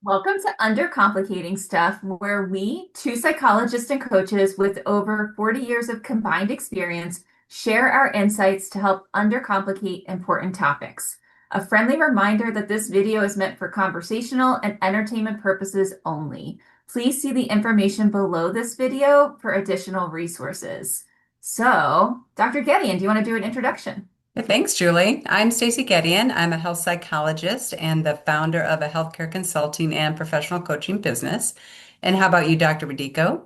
Welcome to Undercomplicating Stuff, where we, two psychologists and coaches with over 40 years of combined experience, share our insights to help undercomplicate important topics. A friendly reminder that this video is meant for conversational and entertainment purposes only. Please see the information below this video for additional resources. So, Dr. Gedeon, do you want to do an introduction? Thanks, Julie. I'm Stacey Gedeon. I'm a health psychologist and the founder of a healthcare consulting and professional coaching business. And how about you, Dr. Radico?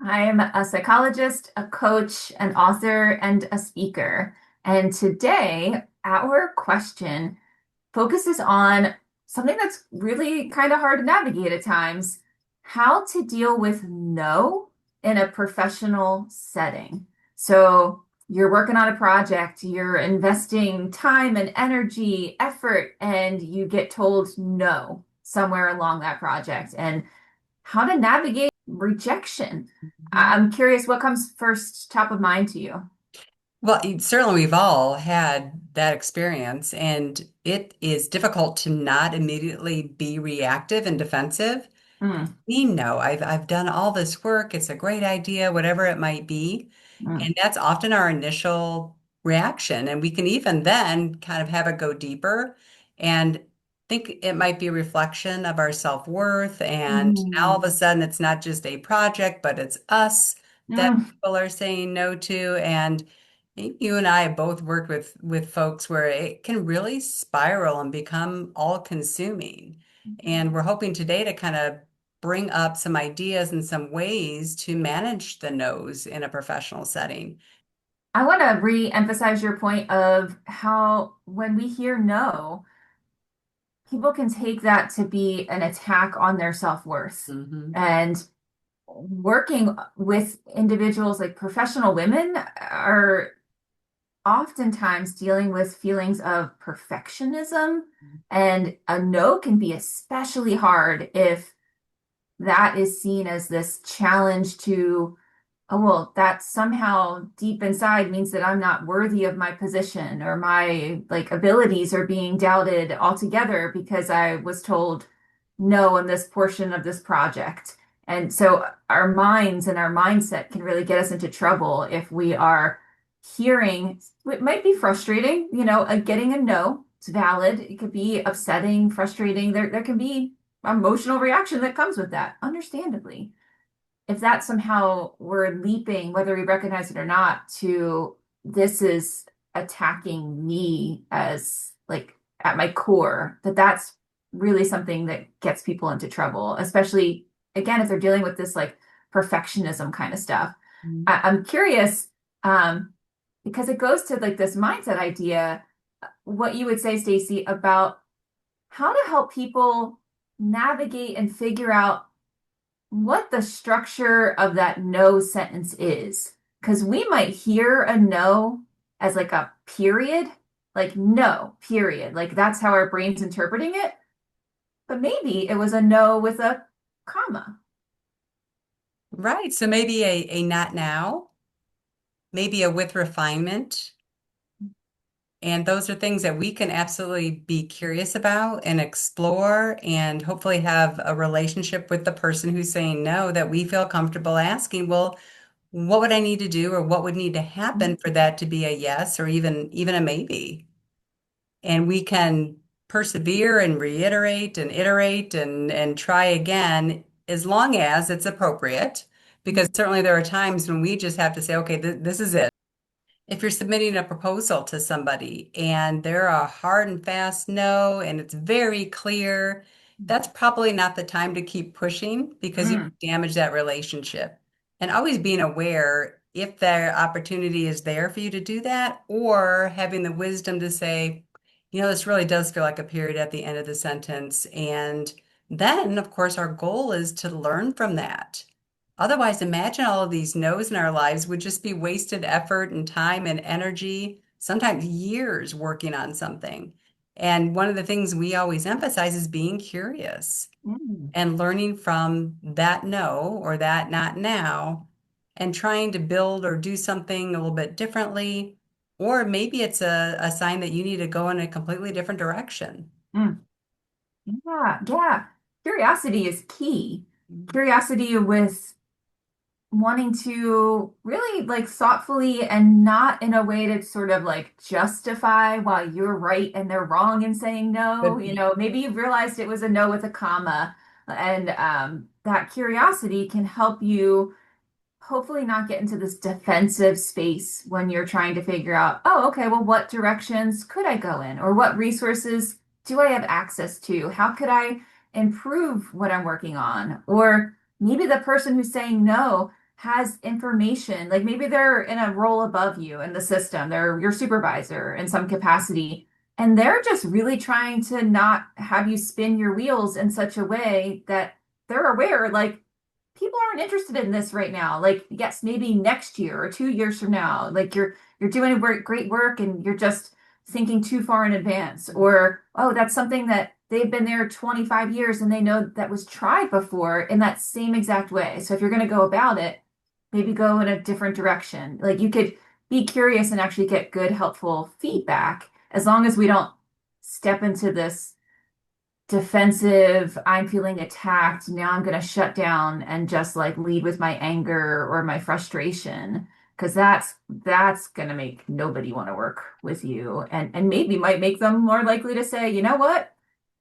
I'm a psychologist, a coach, an author, and a speaker. And today, our question focuses on something that's really kind of hard to navigate at times, how to deal with no in a professional setting. So you're working on a project, you're investing time and energy, effort, and you get told no somewhere along that project. And how to navigate rejection. I'm curious what comes first top of mind to you. Well, certainly we've all had that experience, and it is difficult to not immediately be reactive and defensive. Mm, We know I've done all this work. It's a great idea, whatever it might be. mm, And that's often our initial reaction. And we can even then kind of have it go deeper and think it might be a reflection of our self-worth. And now all of a mm, sudden it's not just a project, but it's us that mm, people are saying no to. And I think you and I have both worked with folks where it can really spiral and become all-consuming. And we're hoping today to kind of bring up some ideas and some ways to manage the no's in a professional setting. I want to re-emphasize your point of how when we hear no, people can take that to be an attack on their self-worth. Hmm. And working with individuals like professional women are oftentimes dealing with feelings of perfectionism, and a no can be especially hard if that is seen as this challenge to, oh, well, that somehow deep inside means that I'm not worthy of my position or my like abilities are being doubted altogether because I was told no in this portion of this project. And so our minds and our mindset can really get us into trouble if we are hearing, it might be frustrating, getting a no. It's valid. It could be upsetting, frustrating. There can be emotional reaction that comes with that, understandably. If that somehow we're leaping, whether we recognize it or not, to this is attacking me as like at my core, that's really something that gets people into trouble, especially again if they're dealing with this like perfectionism kind of stuff. I'm curious, um, because it goes to like this mindset idea, what you would say, Stacey, about how to help people navigate and figure out what the structure of that no sentence is. Because we might hear a no as like a period, like no, period. Like that's how our brain's interpreting it. But maybe it was a no with a comma. Right. So maybe a not now, maybe a with refinement. And those are things that we can absolutely be curious about and explore and hopefully have a relationship with the person who's saying no that we feel comfortable asking, well, what would I need to do or what would need to happen for that to be a yes or even a maybe? And we can persevere and reiterate and iterate and try again as long as it's appropriate, because certainly there are times when we just have to say, okay, this is it. If you're submitting a proposal to somebody and they're a hard and fast no, and it's very clear, that's probably not the time to keep pushing because you Mm, damage that relationship. And always being aware if the opportunity is there for you to do that, or having the wisdom to say, this really does feel like a period at the end of the sentence. And then, of course, our goal is to learn from that. Otherwise, imagine all of these no's in our lives would just be wasted effort and time and energy, sometimes years working on something. And one of the things we always emphasize is being curious mm. and learning from that no or that not now and trying to build or do something a little bit differently. Or maybe it's a sign that you need to go in a completely different direction. Mm. Yeah, yeah. curiosity is key. Curiosity with wanting to really like thoughtfully and not in a way to sort of like justify why you're right and they're wrong in saying no. Good You point. know, maybe you realized it was a no with a comma, and that curiosity can help you hopefully not get into this defensive space when you're trying to figure out, oh, okay, well, what directions could I go in? Or what resources do I have access to? How could I improve what I'm working on? Or maybe the person who's saying no has information, like maybe they're in a role above you in the system, they're your supervisor in some capacity. And they're just really trying to not have you spin your wheels in such a way that they're aware, like, people aren't interested in this right now. Like, yes, maybe next year or 2 years from now, like you're doing great work and you're just thinking too far in advance. Or, oh, that's something that they've been there 25 years and they know that was tried before in that same exact way. So if you're going to go about it, maybe go in a different direction. Like you could be curious and actually get good, helpful feedback as long as we don't step into this defensive, I'm feeling attacked. Now I'm going to shut down and just like lead with my anger or my frustration. Because that's going to make nobody want to work with you, and maybe might make them more likely to say, you know what,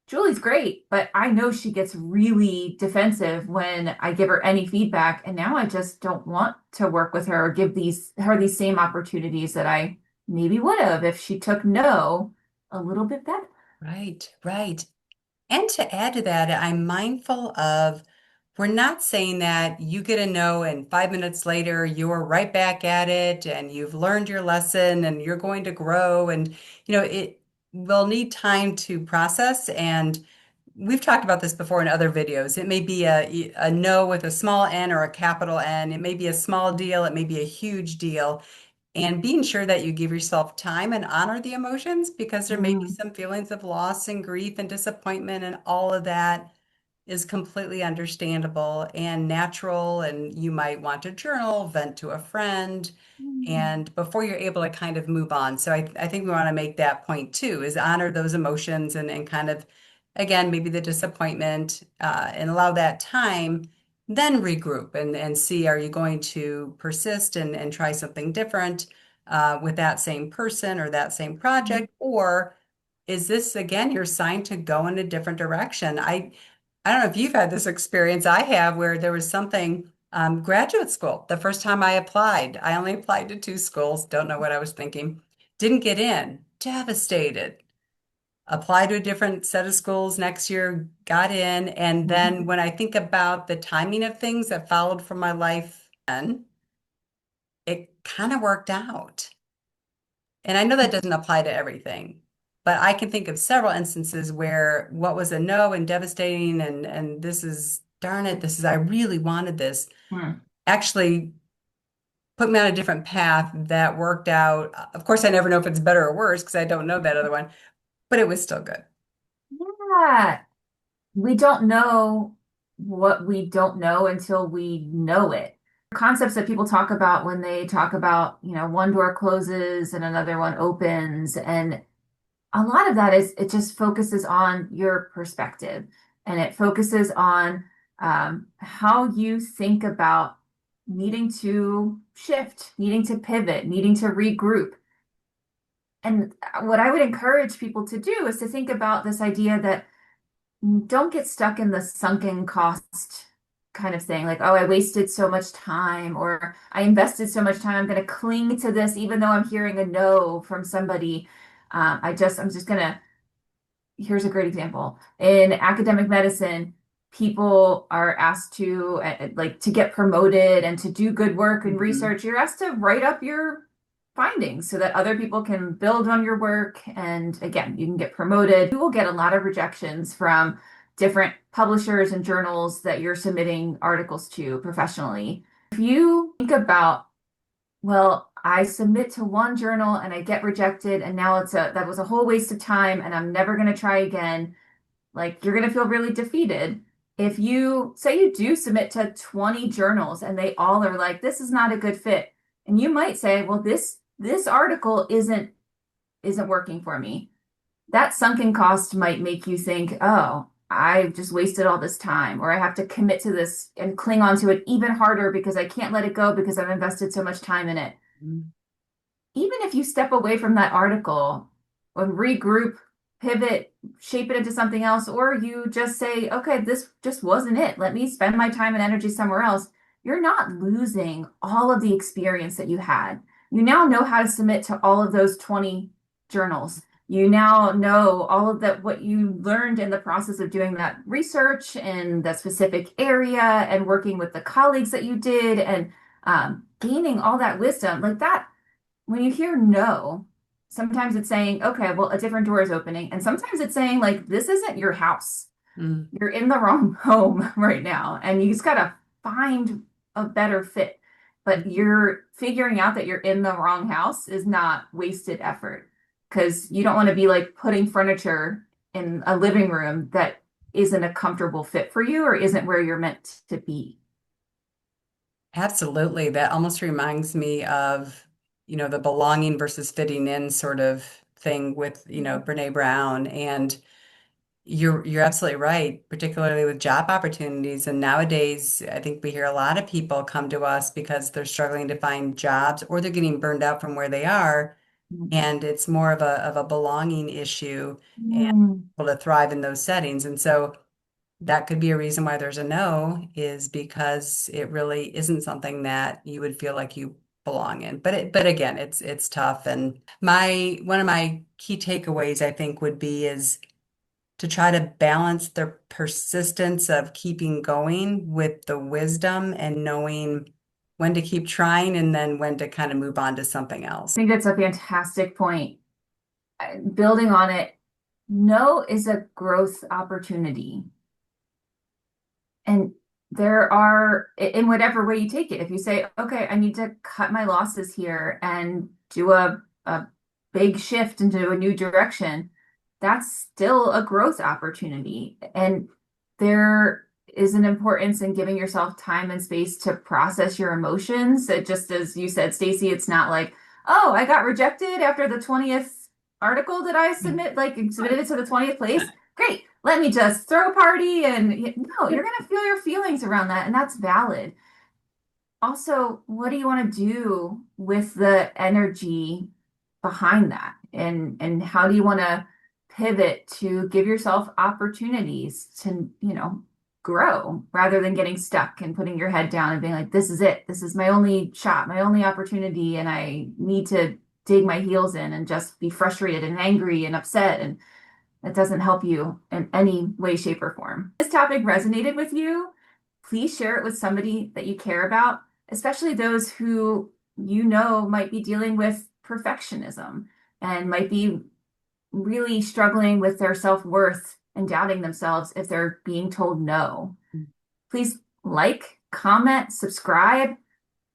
Julie's great, but I know she gets really defensive when I give her any feedback, and now I just don't want to work with her or give these same opportunities that I maybe would have if she took no a little bit better. Right, right. And to add to that, I'm mindful of we're not saying that you get a no and 5 minutes later you're right back at it and you've learned your lesson and you're going to grow. And, it will need time to process. And we've talked about this before in other videos. It may be a no with a small n or a capital N. It may be a small deal. It may be a huge deal. And being sure that you give yourself time and honor the emotions because there may be Mm. some feelings of loss and grief and disappointment, and all of that is completely understandable and natural. And you might want to journal, vent to a friend, Mm. and before you're able to kind of move on. So I think we want to make that point too, is honor those emotions and kind of, again, maybe the disappointment, and allow that time, then regroup and see, are you going to persist and try something different with that same person or that same project? Or is this, again, your sign to go in a different direction? I don't know if you've had this experience. I have, where there was something, graduate school. The first time I applied, I only applied to two schools. Don't know what I was thinking. Didn't get in. Devastated. Applied to a different set of schools next year, got in. And then when I think about the timing of things that followed from my life, then it kind of worked out. And I know that doesn't apply to everything, but I can think of several instances where what was a no and devastating and this is, darn it, this is, I really wanted this, Mm. actually put me on a different path that worked out. Of course, I never know if it's better or worse because I don't know that other one, but it was still good. Yeah, we don't know what we don't know until we know it. Concepts that people talk about when they talk about, one door closes and another one opens. And a lot of that is it just focuses on your perspective and it focuses on how you think about needing to shift, needing to pivot, needing to regroup. And what I would encourage people to do is to think about this idea that don't get stuck in the sunken cost kind of thing. Like, oh, I wasted so much time, or I invested so much time. I'm going to cling to this, even though I'm hearing a no from somebody. I'm just going to here's a great example. In academic medicine, people are asked to like to get promoted and to do good work and Mhm. research. You're asked to write up your findings so that other people can build on your work. And again, you can get promoted. You will get a lot of rejections from different publishers and journals that you're submitting articles to professionally. If you think about, well, I submit to one journal and I get rejected, and now that was a whole waste of time, and I'm never going to try again. Like, you're going to feel really defeated. If you say you do submit to 20 journals and they all are like, this is not a good fit, and you might say, well, this article isn't working for me. That sunken cost might make you think, oh, I just wasted all this time, or I have to commit to this and cling on to it even harder because I can't let it go because I've invested so much time in it. Mm. Even if you step away from that article and regroup, pivot, shape it into something else, or you just say, okay, this just wasn't it. Let me spend my time and energy somewhere else. You're not losing all of the experience that you had. You now know how to submit to all of those 20 journals. You now know all of that, what you learned in the process of doing that research in that specific area and working with the colleagues that you did and gaining all that wisdom like that when you hear no, sometimes it's saying, okay, well, a different door is opening. And sometimes it's saying, like, this isn't your house. Mm. You're in the wrong home right now. And you just got to find a better fit. But you're figuring out that you're in the wrong house is not wasted effort because you don't want to be like putting furniture in a living room that isn't a comfortable fit for you or isn't where you're meant to be. Absolutely. That almost reminds me of, the belonging versus fitting in sort of thing with, Brene Brown. And you're absolutely right, particularly with job opportunities. And nowadays, I think we hear a lot of people come to us because they're struggling to find jobs or they're getting burned out from where they are. And it's more of a belonging issue and Mm. able to thrive in those settings. And so that could be a reason why there's a no, is because it really isn't something that you would feel like you belong in. But again, it's tough. And my one of my key takeaways, I think, would be is to try to balance the persistence of keeping going with the wisdom and knowing when to keep trying and then when to kind of move on to something else. I think that's a fantastic point. Building on it, no is a growth opportunity. And there are, in whatever way you take it, if you say, okay, I need to cut my losses here and do a big shift into a new direction, that's still a growth opportunity. And there is an importance in giving yourself time and space to process your emotions. It just as you said, Stacey, it's not like, oh, I got rejected after the 20th article that I submitted it to the 20th place. Great. Let me just throw a party and no, you're going to feel your feelings around that, and that's valid. Also, what do you want to do with the energy behind that? And how do you want to pivot to give yourself opportunities to, grow rather than getting stuck and putting your head down and being like, this is it. This is my only shot, my only opportunity, and I need to dig my heels in and just be frustrated and angry and upset and that doesn't help you in any way, shape, or form. If this topic resonated with you, please share it with somebody that you care about, especially those who you know might be dealing with perfectionism and might be really struggling with their self-worth and doubting themselves if they're being told no. Please like, comment, subscribe.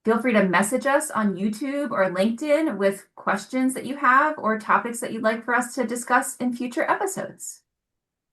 Feel free to message us on YouTube or LinkedIn with questions that you have or topics that you'd like for us to discuss in future episodes.